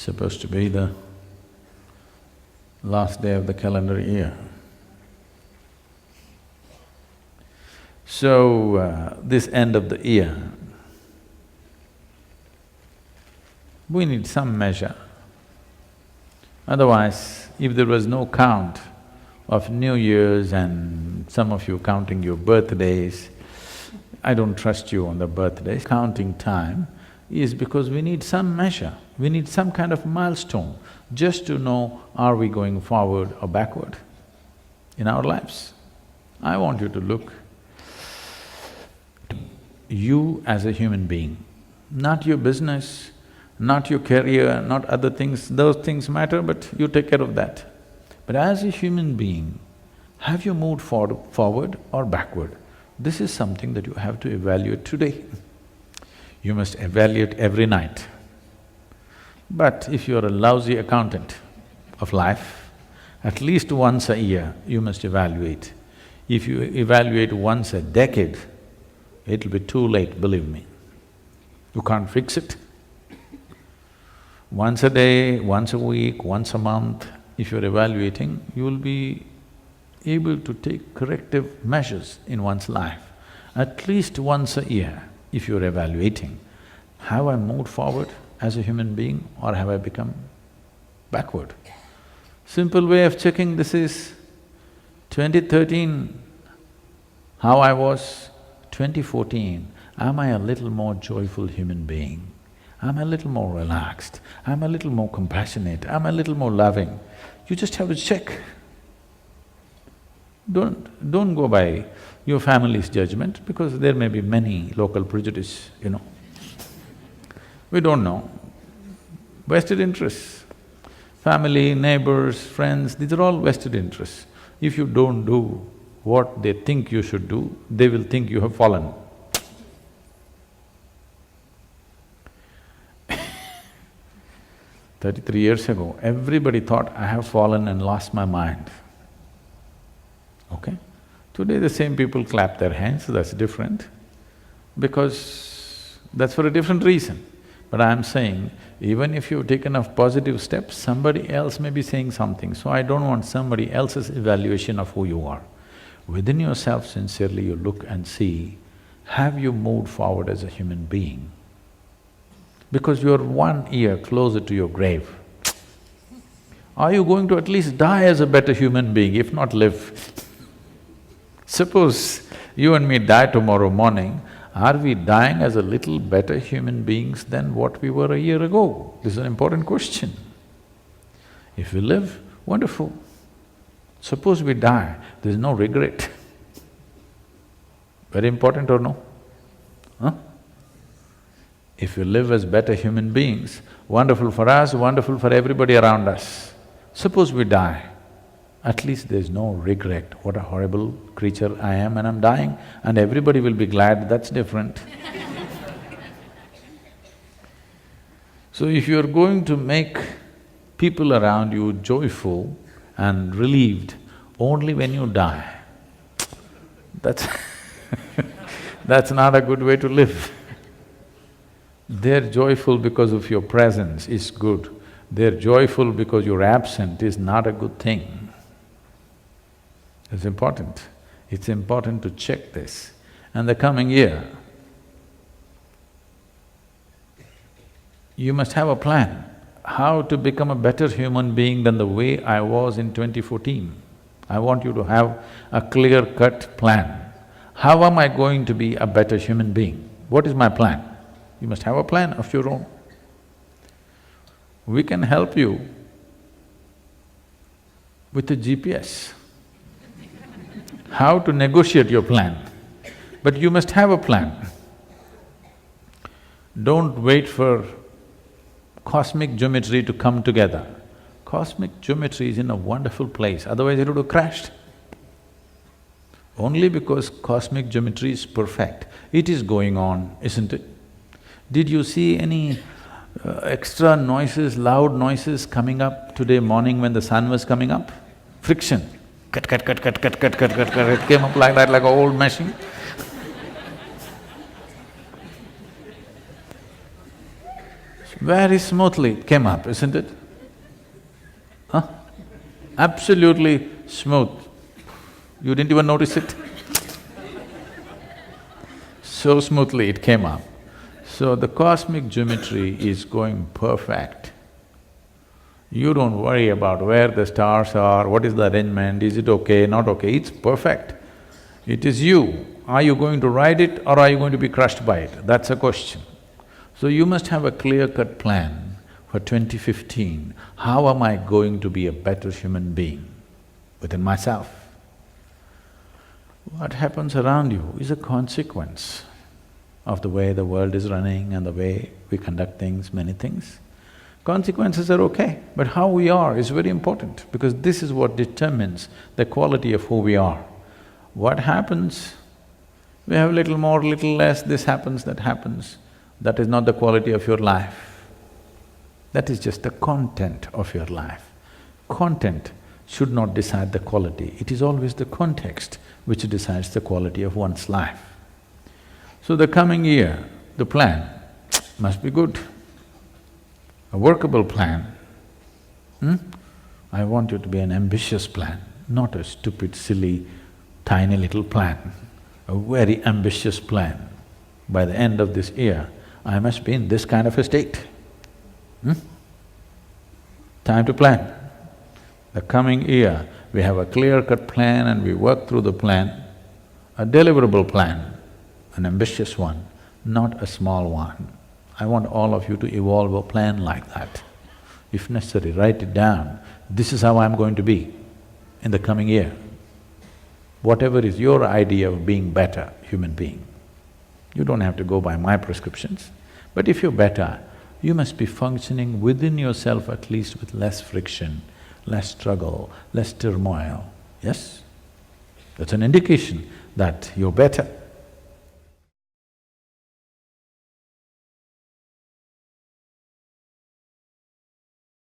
supposed to be the last day of the calendar year. So, this end of the year, we need some measure. Otherwise, if there was no count of New Year's and some of you counting your birthdays, I don't trust you on the birthdays. Counting time is because we need some measure, we need some kind of milestone just to know are we going forward or backward in our lives. I want you to look you as a human being, not your business, not your career, not other things, those things matter, but you take care of that. But as a human being, have you moved forward or backward? This is something that you have to evaluate today. You must evaluate every night. But if you're a lousy accountant of life, at least once a year you must evaluate. If you evaluate once a decade, it'll be too late, believe me. You can't fix it. Once a day, once a week, once a month, if you're evaluating, you will be able to take corrective measures in one's life. At least once a year, if you're evaluating, have I moved forward as a human being or have I become backward? Simple way of checking this is 2013, how I was, 2014, am I a little more joyful human being? Am I a little more relaxed? Am I a little more compassionate? Am I a little more loving? You just have to check. Don't go by your family's judgment because there may be many local prejudice, you know. We don't know. Vested interests. Family, neighbors, friends, these are all vested interests. If you don't do what they think you should do, they will think you have fallen. 33 years ago, everybody thought I have fallen and lost my mind. Okay? Today the same people clap their hands, that's different, because that's for a different reason. But I'm saying, even if you've taken enough positive steps, somebody else may be saying something, so I don't want somebody else's evaluation of who you are. Within yourself, sincerely you look and see, have you moved forward as a human being? Because you're 1 year closer to your grave. Are you going to at least die as a better human being, if not live? Suppose you and me die tomorrow morning, are we dying as a little better human beings than what we were a year ago? This is an important question. If we live, wonderful. Suppose we die, there's no regret. Very important or no? Huh? If we live as better human beings, wonderful for us, wonderful for everybody around us. Suppose we die, at least there's no regret, what a horrible creature I am and I'm dying, and everybody will be glad, that's different. So if you're going to make people around you joyful and relieved only when you die, that's that's not a good way to live. They're joyful because of your presence is good. They're joyful because you're absent is not a good thing. It's important. It's important to check this. And the coming year, you must have a plan how to become a better human being than the way I was in 2014. I want you to have a clear-cut plan. How am I going to be a better human being? What is my plan? You must have a plan of your own. We can help you with a GPS, how to negotiate your plan, but you must have a plan. Don't wait for cosmic geometry to come together. Cosmic geometry is in a wonderful place, otherwise it would have crashed. Only because cosmic geometry is perfect, it is going on, isn't it? Did you see any extra noises, loud noises coming up today morning when the sun was coming up? Friction, cut, it came up like that, like an old machine. Very smoothly it came up, isn't it? Huh? Absolutely smooth. You didn't even notice it? So smoothly it came up. So the cosmic geometry is going perfect. You don't worry about where the stars are, what is the arrangement, is it okay, not okay, it's perfect. It is you. Are you going to ride it or are you going to be crushed by it? That's a question. So you must have a clear-cut plan for 2015. How am I going to be a better human being within myself? What happens around you is a consequence of the way the world is running and the way we conduct things, many things. Consequences are okay, but how we are is very important because this is what determines the quality of who we are. What happens, we have little more, little less, this happens, that happens, that is not the quality of your life. That is just the content of your life. Content should not decide the quality, it is always the context which decides the quality of one's life. So the coming year, the plan must be good, a workable plan. I want you to be an ambitious plan, not a stupid, silly, tiny little plan, a very ambitious plan. By the end of this year, I must be in this kind of a state. Time to plan. The coming year, we have a clear-cut plan and we work through the plan, a deliverable plan, an ambitious one, not a small one. I want all of you to evolve a plan like that. If necessary, write it down. This is how I'm going to be in the coming year. Whatever is your idea of being better human being. You don't have to go by my prescriptions, but if you're better, you must be functioning within yourself at least with less friction, less struggle, less turmoil, yes? That's an indication that you're better.